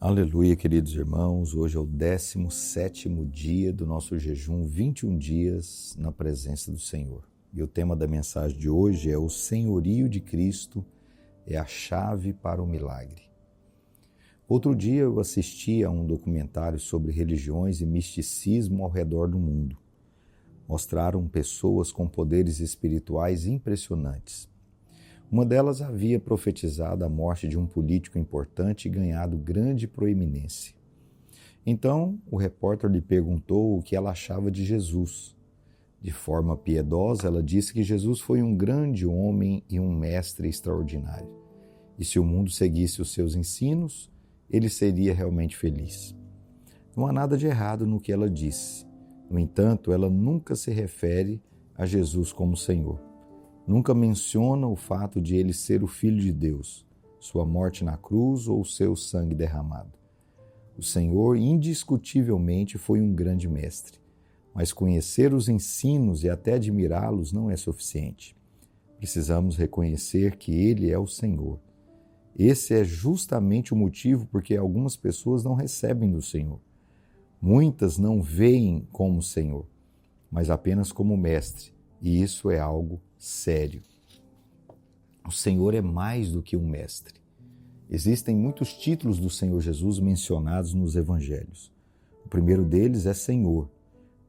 Aleluia, queridos irmãos. Hoje é o 17º dia do nosso jejum, 21 dias na presença do Senhor. E o tema da mensagem de hoje é: o senhorio de Cristo é a chave para o milagre. Outro dia eu assisti a um documentário sobre religiões e misticismo ao redor do mundo. Mostraram pessoas com poderes espirituais impressionantes. Uma delas havia profetizado a morte de um político importante e ganhado grande proeminência. Então, o repórter lhe perguntou o que ela achava de Jesus. De forma piedosa, ela disse que Jesus foi um grande homem e um mestre extraordinário. E se o mundo seguisse os seus ensinos, ele seria realmente feliz. Não há nada de errado no que ela disse. No entanto, ela nunca se refere a Jesus como Senhor. Nunca menciona o fato de ele ser o Filho de Deus, sua morte na cruz ou seu sangue derramado. O Senhor indiscutivelmente foi um grande mestre, mas conhecer os ensinos e até admirá-los não é suficiente. Precisamos reconhecer que ele é o Senhor. Esse é justamente o motivo porque algumas pessoas não recebem do Senhor. Muitas não veem como Senhor, mas apenas como mestre, e isso é algo sério. O Senhor é mais do que um mestre. Existem muitos títulos do Senhor Jesus mencionados nos evangelhos. O primeiro deles é Senhor,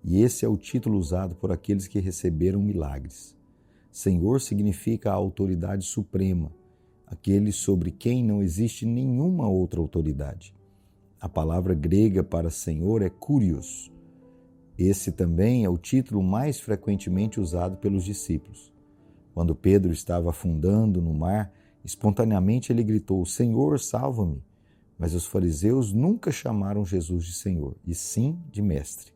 e esse é o título usado por aqueles que receberam milagres. Senhor significa a autoridade suprema, aquele sobre quem não existe nenhuma outra autoridade. A palavra grega para Senhor é Kyrios. Esse também é o título mais frequentemente usado pelos discípulos. Quando Pedro estava afundando no mar, espontaneamente ele gritou: Senhor, salva-me! Mas os fariseus nunca chamaram Jesus de Senhor, e sim de mestre.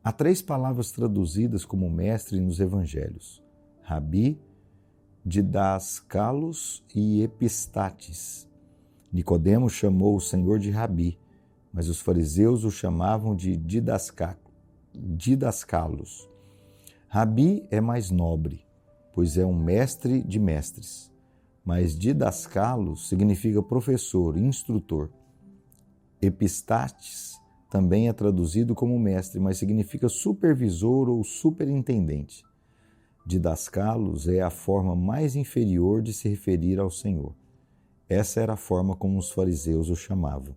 Há 3 palavras traduzidas como mestre nos evangelhos: Rabi, Didaskalos e Epistates. Nicodemo chamou o Senhor de Rabi, mas os fariseus o chamavam de Didascalos. Rabi é mais nobre, pois é um mestre de mestres, mas Didascalos significa professor, instrutor. Epistates também é traduzido como mestre, mas significa supervisor ou superintendente. Didascalos é a forma mais inferior de se referir ao Senhor. Essa era a forma como os fariseus o chamavam.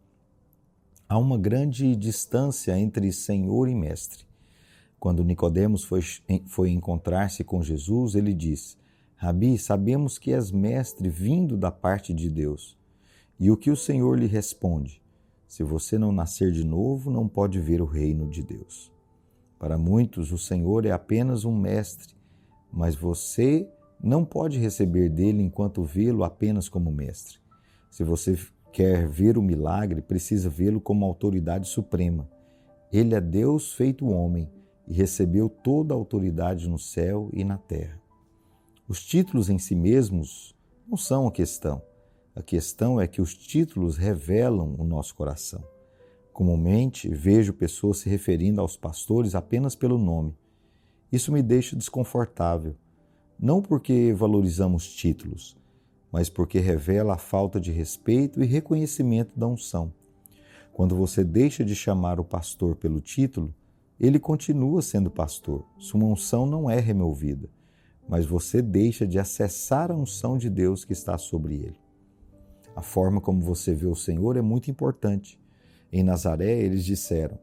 Há uma grande distância entre Senhor e Mestre. Quando Nicodemos foi encontrar-se com Jesus, ele disse: Rabi, sabemos que és mestre vindo da parte de Deus. E o que o Senhor lhe responde? Se você não nascer de novo, não pode ver o reino de Deus. Para muitos, o Senhor é apenas um mestre, mas você não pode receber dele enquanto vê-lo apenas como mestre. Se você quer ver o milagre, precisa vê-lo como autoridade suprema. Ele é Deus feito homem e recebeu toda a autoridade no céu e na terra. Os títulos em si mesmos não são a questão. A questão é que os títulos revelam o nosso coração. Comumente, vejo pessoas se referindo aos pastores apenas pelo nome. Isso me deixa desconfortável, não porque valorizamos títulos, mas porque revela a falta de respeito e reconhecimento da unção. Quando você deixa de chamar o pastor pelo título, ele continua sendo pastor. Sua unção não é removida, mas você deixa de acessar a unção de Deus que está sobre ele. A forma como você vê o Senhor é muito importante. Em Nazaré, eles disseram: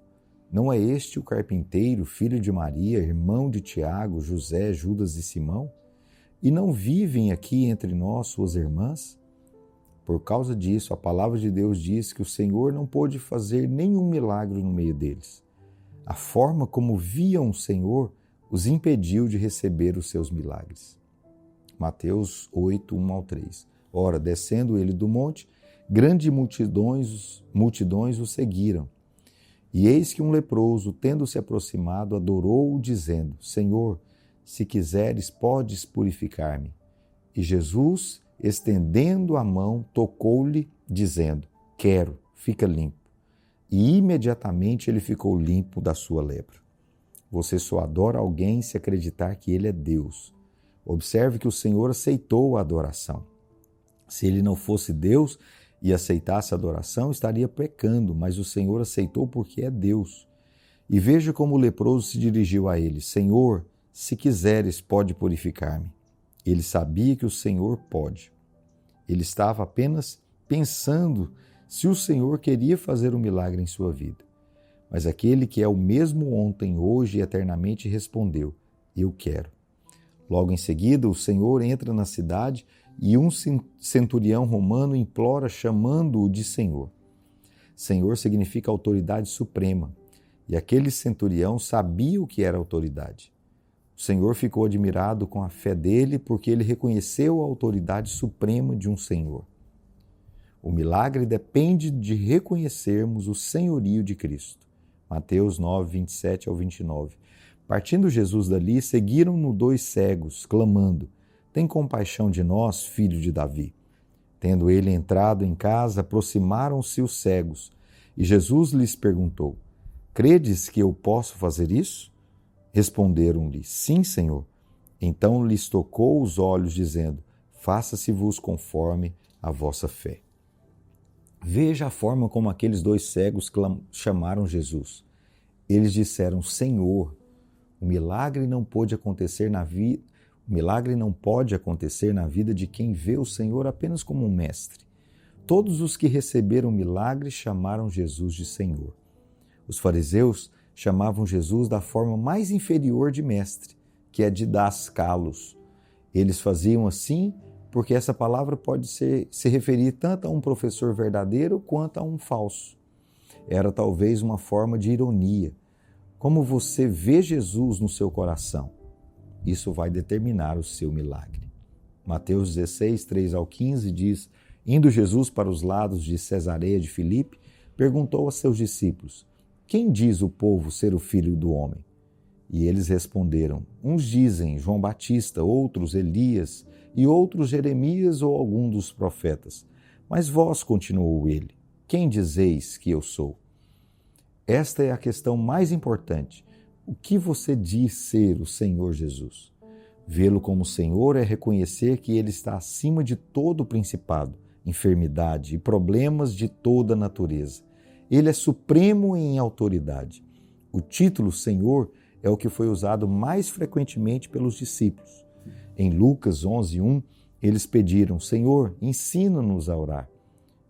não é este o carpinteiro, filho de Maria, irmão de Tiago, José, Judas e Simão? E não vivem aqui entre nós suas irmãs? Por causa disso, a palavra de Deus diz que o Senhor não pôde fazer nenhum milagre no meio deles. A forma como viam o Senhor os impediu de receber os seus milagres. Mateus 8, 1-3. Ora, descendo ele do monte, grandes multidões o seguiram. E eis que um leproso, tendo se aproximado, adorou-o, dizendo: Senhor, se quiseres, podes purificar-me. E Jesus, estendendo a mão, tocou-lhe, dizendo: quero, fica limpo. E imediatamente ele ficou limpo da sua lepra. Você só adora alguém se acreditar que ele é Deus. Observe que o Senhor aceitou a adoração. Se ele não fosse Deus, e aceitasse a adoração, estaria pecando, mas o Senhor aceitou porque é Deus. E veja como o leproso se dirigiu a ele: Senhor, se quiseres, pode purificar-me. Ele sabia que o Senhor pode. Ele estava apenas pensando se o Senhor queria fazer um milagre em sua vida. Mas aquele que é o mesmo ontem, hoje e eternamente respondeu: eu quero. Logo em seguida, o Senhor entra na cidade e um centurião romano implora, chamando-o de Senhor. Senhor significa autoridade suprema, e aquele centurião sabia o que era autoridade. O Senhor ficou admirado com a fé dele porque ele reconheceu a autoridade suprema de um Senhor. O milagre depende de reconhecermos o senhorio de Cristo. Mateus 9, 27 ao 29. Partindo Jesus dali, seguiram-no 2 cegos, clamando: tem compaixão de nós, filho de Davi. Tendo ele entrado em casa, aproximaram-se os cegos, e Jesus lhes perguntou: credes que eu posso fazer isso? Responderam-lhe: sim, Senhor. Então lhes tocou os olhos, dizendo: faça-se-vos conforme a vossa fé. Veja a forma como aqueles 2 cegos chamaram Jesus. Eles disseram: Senhor. O milagre não pode acontecer na vida de quem vê o Senhor apenas como um mestre. Todos os que receberam o milagre chamaram Jesus de Senhor. Os fariseus chamavam Jesus da forma mais inferior de mestre, que é didascalos. Eles faziam assim porque essa palavra pode se referir tanto a um professor verdadeiro quanto a um falso. Era talvez uma forma de ironia. Como você vê Jesus no seu coração, isso vai determinar o seu milagre. Mateus 16, 3 ao 15 diz: indo Jesus para os lados de Cesareia de Filipe, perguntou a seus discípulos: quem diz o povo ser o Filho do Homem? E eles responderam: uns dizem João Batista, outros Elias, e outros Jeremias ou algum dos profetas. Mas vós, continuou ele, quem dizeis que eu sou? Esta é a questão mais importante. O que você diz ser o Senhor Jesus? Vê-lo como Senhor é reconhecer que Ele está acima de todo o principado, enfermidade e problemas de toda natureza. Ele é supremo em autoridade. O título Senhor é o que foi usado mais frequentemente pelos discípulos. Em Lucas 11:1, eles pediram: Senhor, ensina-nos a orar.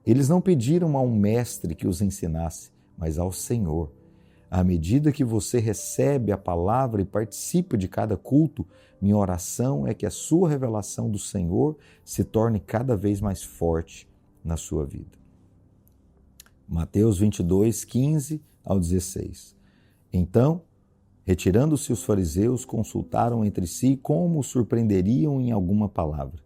Eles não pediram a um mestre que os ensinasse, mas ao Senhor. À medida que você recebe a palavra e participa de cada culto, minha oração é que a sua revelação do Senhor se torne cada vez mais forte na sua vida. Mateus 22, 15 ao 16. Então, retirando-se os fariseus, consultaram entre si como o surpreenderiam em alguma palavra,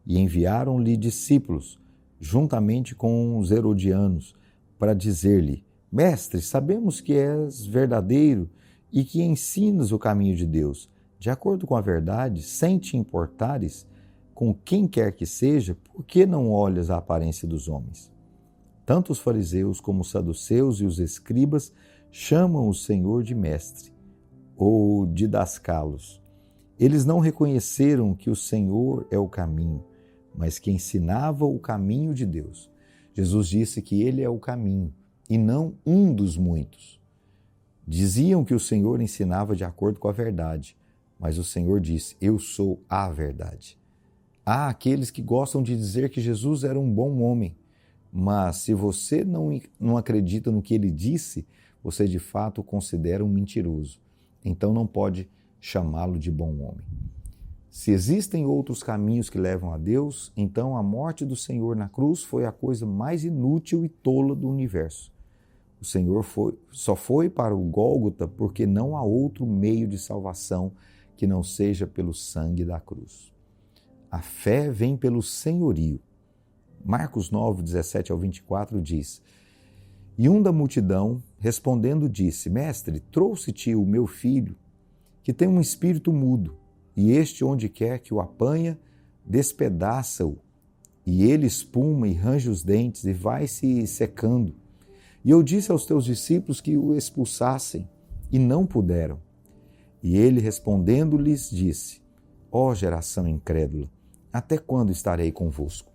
e enviaram-lhe discípulos, juntamente com os herodianos, para dizer-lhe: Mestre, sabemos que és verdadeiro e que ensinas o caminho de Deus, de acordo com a verdade, sem te importares com quem quer que seja, por que não olhas a aparência dos homens? Tanto os fariseus como os saduceus e os escribas chamam o Senhor de mestre, ou didascalos. Eles não reconheceram que o Senhor é o caminho, mas que ensinava o caminho de Deus. Jesus disse que Ele é o caminho, e não um dos muitos. Diziam que o Senhor ensinava de acordo com a verdade, mas o Senhor disse: eu sou a verdade. Há aqueles que gostam de dizer que Jesus era um bom homem, mas se você não acredita no que ele disse, você de fato o considera um mentiroso. Então não pode chamá-lo de bom homem. Se existem outros caminhos que levam a Deus, então a morte do Senhor na cruz foi a coisa mais inútil e tola do universo. O Senhor só foi para o Gólgota porque não há outro meio de salvação que não seja pelo sangue da cruz. A fé vem pelo senhorio. Marcos 9, 17 ao 24 diz: E um da multidão, respondendo, disse: Mestre, trouxe-te o meu filho, que tem um espírito mudo, e este, onde quer que o apanha, despedaça-o, e ele espuma e range os dentes, e vai se secando. E eu disse aos teus discípulos que o expulsassem, e não puderam. E ele, respondendo-lhes, disse: Ó geração incrédula, até quando estarei convosco?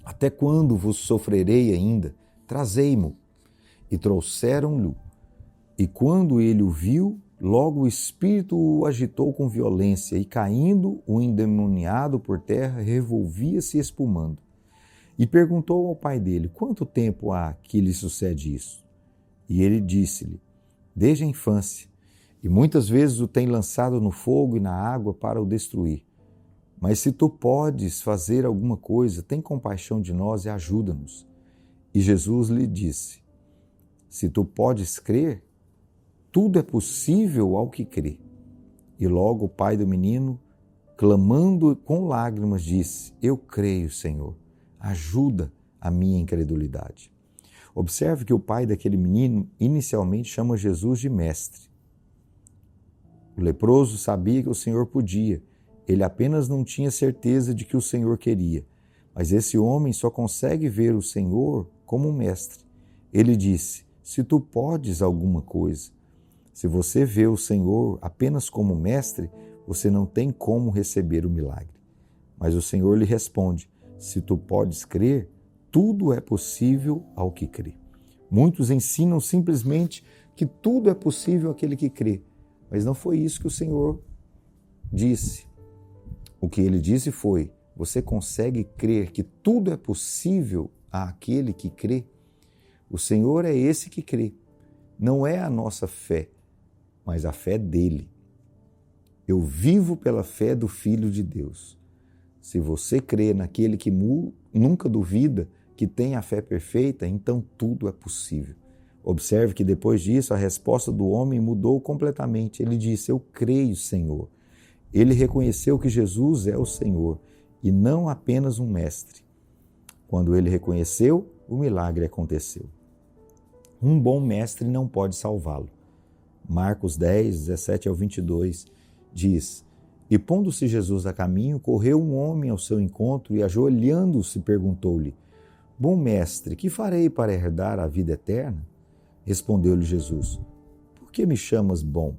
Até quando vos sofrerei ainda? Trazei-mo. E trouxeram-lhe. E quando ele o viu, logo o espírito o agitou com violência, e caindo o endemoniado por terra, revolvia-se espumando. E perguntou ao pai dele: quanto tempo há que lhe sucede isso? E ele disse-lhe: desde a infância, e muitas vezes o tem lançado no fogo e na água para o destruir. Mas se tu podes fazer alguma coisa, tem compaixão de nós e ajuda-nos. E Jesus lhe disse: se tu podes crer, tudo é possível ao que crê. E logo o pai do menino, clamando com lágrimas, disse: eu creio, Senhor, ajuda a minha incredulidade. Observe que o pai daquele menino inicialmente chama Jesus de mestre. O leproso sabia que o Senhor podia, ele apenas não tinha certeza de que o Senhor queria. Mas esse homem só consegue ver o Senhor como um mestre. Ele disse: se tu podes alguma coisa. Se você vê o Senhor apenas como mestre, você não tem como receber o milagre. Mas o Senhor lhe responde: se tu podes crer, tudo é possível ao que crê. Muitos ensinam simplesmente que tudo é possível àquele que crê. Mas não foi isso que o Senhor disse. O que ele disse foi: você consegue crer que tudo é possível àquele que crê? O Senhor é esse que crê. Não é a nossa fé, mas a fé dele. Eu vivo pela fé do Filho de Deus. Se você crê naquele que nunca duvida, que tem a fé perfeita, então tudo é possível. Observe que depois disso a resposta do homem mudou completamente. Ele disse: eu creio, Senhor. Ele reconheceu que Jesus é o Senhor e não apenas um mestre. Quando ele reconheceu, o milagre aconteceu. Um bom mestre não pode salvá-lo. Marcos 10, 17 ao 22 diz: e pondo-se Jesus a caminho, correu um homem ao seu encontro e, ajoelhando-se, perguntou-lhe: bom mestre, que farei para herdar a vida eterna? Respondeu-lhe Jesus: por que me chamas bom?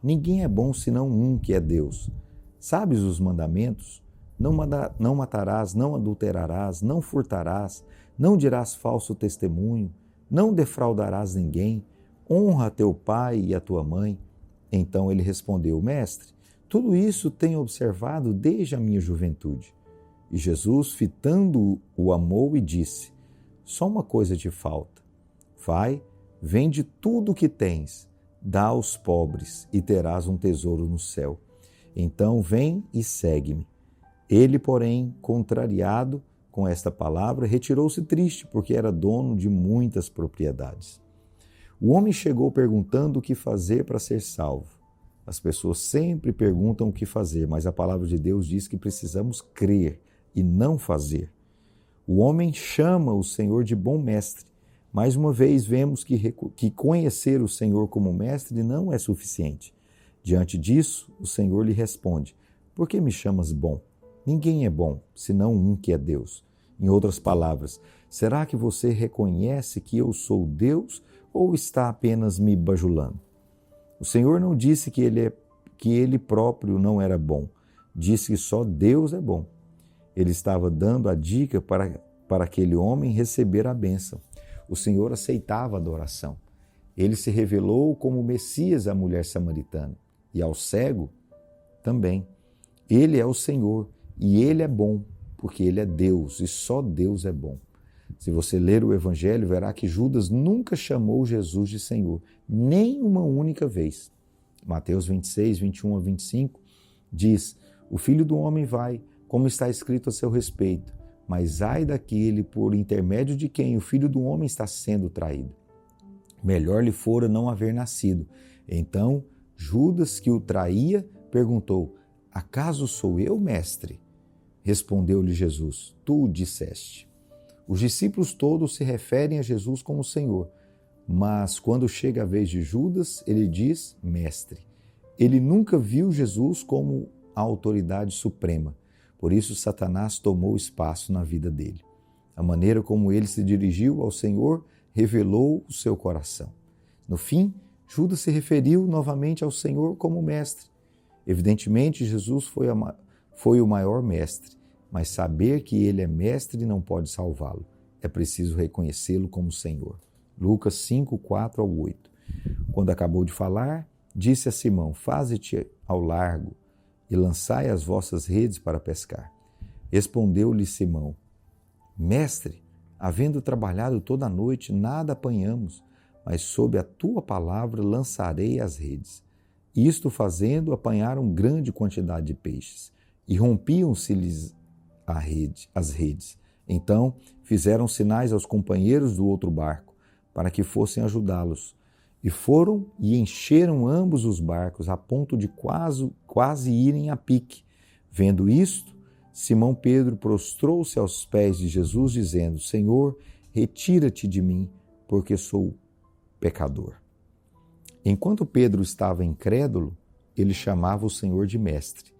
Ninguém é bom senão um, que é Deus. Sabes os mandamentos? Não matarás, não adulterarás, não furtarás, não dirás falso testemunho, não defraudarás ninguém, honra teu pai e a tua mãe. Então ele respondeu: mestre, tudo isso tenho observado desde a minha juventude. E Jesus, fitando-o, o amou e disse: só uma coisa te falta. Vai, vende tudo o que tens, dá aos pobres e terás um tesouro no céu. Então vem e segue-me. Ele, porém, contrariado com esta palavra, retirou-se triste, porque era dono de muitas propriedades. O homem chegou perguntando o que fazer para ser salvo. As pessoas sempre perguntam o que fazer, mas a palavra de Deus diz que precisamos crer e não fazer. O homem chama o Senhor de bom mestre. Mais uma vez, vemos que conhecer o Senhor como mestre não é suficiente. Diante disso, o Senhor lhe responde: por que me chamas bom? Ninguém é bom, senão um, que é Deus. Em outras palavras, será que você reconhece que eu sou Deus ou está apenas me bajulando? O Senhor não disse que ele próprio não era bom. Disse que só Deus é bom. Ele estava dando a dica para aquele homem receber a bênção. O Senhor aceitava a adoração. Ele se revelou como Messias à mulher samaritana e ao cego também. Ele é o Senhor e ele é bom, porque ele é Deus e só Deus é bom. Se você ler o Evangelho, verá que Judas nunca chamou Jesus de Senhor, nem uma única vez. Mateus 26, 21 a 25 diz: o Filho do Homem vai, como está escrito a seu respeito, mas ai daquele por intermédio de quem o Filho do Homem está sendo traído. Melhor lhe fora não haver nascido. Então Judas, que o traía, perguntou: acaso sou eu, mestre? Respondeu-lhe Jesus: tu o disseste. Os discípulos todos se referem a Jesus como Senhor, mas quando chega a vez de Judas, ele diz mestre. Ele nunca viu Jesus como a autoridade suprema, por isso Satanás tomou espaço na vida dele. A maneira como ele se dirigiu ao Senhor revelou o seu coração. No fim, Judas se referiu novamente ao Senhor como mestre. Evidentemente, Jesus foi o maior mestre. mas saber que ele é mestre não pode salvá-lo. É preciso reconhecê-lo como Senhor. Lucas 5, 4 ao 8. Quando acabou de falar, disse a Simão: faze-te ao largo e lançai as vossas redes para pescar. Respondeu-lhe Simão: Mestre, havendo trabalhado toda a noite, nada apanhamos, mas sob a tua palavra lançarei as redes. Isto fazendo, apanharam grande quantidade de peixes, e rompiam-se-lhes as redes. Então fizeram sinais aos companheiros do outro barco, para que fossem ajudá-los. E foram e encheram ambos os barcos, a ponto de quase irem a pique. Vendo isto, Simão Pedro prostrou-se aos pés de Jesus, dizendo: Senhor, retira-te de mim, porque sou pecador. Enquanto Pedro estava incrédulo, ele chamava o Senhor de mestre.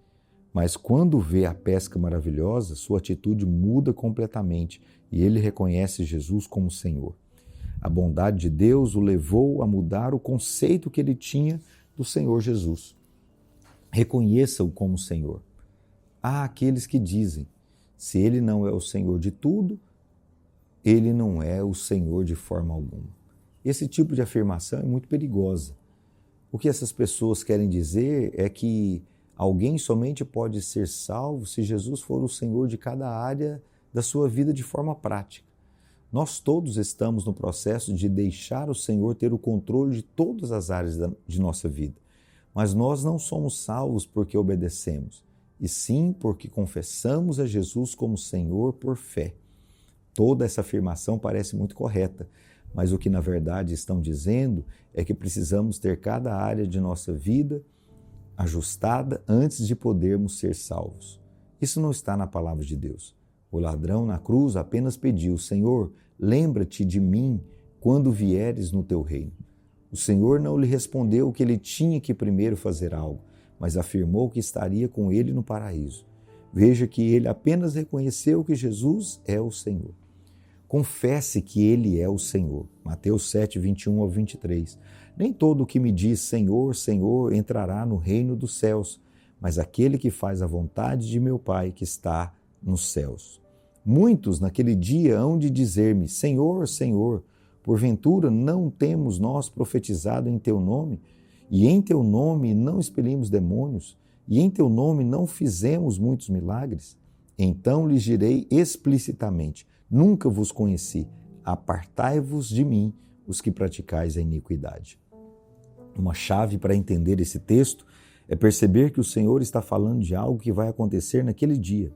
Mas quando vê a pesca maravilhosa, sua atitude muda completamente e ele reconhece Jesus como Senhor. A bondade de Deus o levou a mudar o conceito que ele tinha do Senhor Jesus. Reconheça-o como Senhor. Há aqueles que dizem: se ele não é o Senhor de tudo, ele não é o Senhor de forma alguma. Esse tipo de afirmação é muito perigosa. O que essas pessoas querem dizer é que alguém somente pode ser salvo se Jesus for o Senhor de cada área da sua vida de forma prática. Nós todos estamos no processo de deixar o Senhor ter o controle de todas as áreas de nossa vida. Mas nós não somos salvos porque obedecemos, e sim porque confessamos a Jesus como Senhor por fé. Toda essa afirmação parece muito correta, mas o que na verdade estão dizendo é que precisamos ter cada área de nossa vida ajustada antes de podermos ser salvos. Isso não está na palavra de Deus. O ladrão na cruz apenas pediu: Senhor, lembra-te de mim quando vieres no teu reino. O Senhor não lhe respondeu que ele tinha que primeiro fazer algo, mas afirmou que estaria com ele no paraíso. Veja que ele apenas reconheceu que Jesus é o Senhor. Confesse que ele é o Senhor. Mateus 7, 21 ao 23. Nem todo o que me diz Senhor, Senhor entrará no reino dos céus, mas aquele que faz a vontade de meu Pai que está nos céus. Muitos naquele dia hão de dizer-me: Senhor, Senhor, porventura não temos nós profetizado em teu nome? E em teu nome não expelimos demônios? E em teu nome não fizemos muitos milagres? Então lhes direi explicitamente: nunca vos conheci, apartai-vos de mim, os que praticais a iniquidade. Uma chave para entender esse texto é perceber que o Senhor está falando de algo que vai acontecer naquele dia.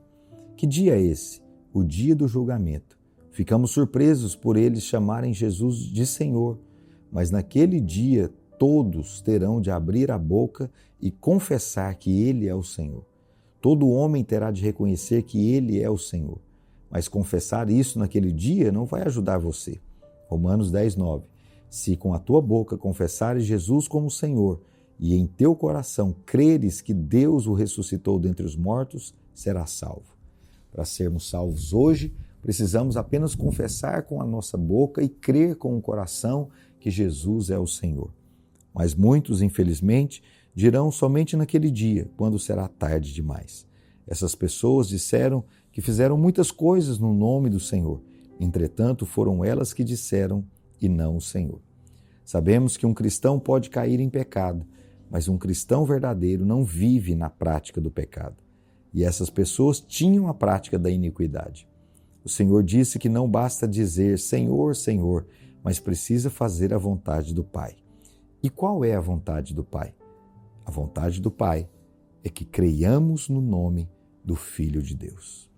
Que dia é esse? O dia do julgamento. Ficamos surpresos por eles chamarem Jesus de Senhor, mas naquele dia todos terão de abrir a boca e confessar que Ele é o Senhor. Todo homem terá de reconhecer que Ele é o Senhor. Mas confessar isso naquele dia não vai ajudar você. Romanos 10, 9. Se com a tua boca confessares Jesus como Senhor e em teu coração creres que Deus o ressuscitou dentre os mortos, serás salvo. Para sermos salvos hoje, precisamos apenas confessar com a nossa boca e crer com o coração que Jesus é o Senhor. Mas muitos, infelizmente, dirão somente naquele dia, quando será tarde demais. Essas pessoas disseram que fizeram muitas coisas no nome do Senhor. Entretanto, foram elas que disseram e não o Senhor. Sabemos que um cristão pode cair em pecado, mas um cristão verdadeiro não vive na prática do pecado. E essas pessoas tinham a prática da iniquidade. O Senhor disse que não basta dizer Senhor, Senhor, mas precisa fazer a vontade do Pai. E qual é a vontade do Pai? A vontade do Pai é que creiamos no nome do Filho de Deus.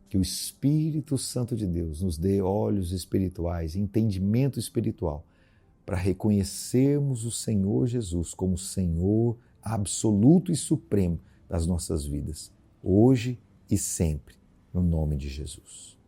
Que o Espírito Santo de Deus nos dê olhos espirituais, entendimento espiritual, para reconhecermos o Senhor Jesus como Senhor absoluto e supremo das nossas vidas, hoje e sempre, no nome de Jesus.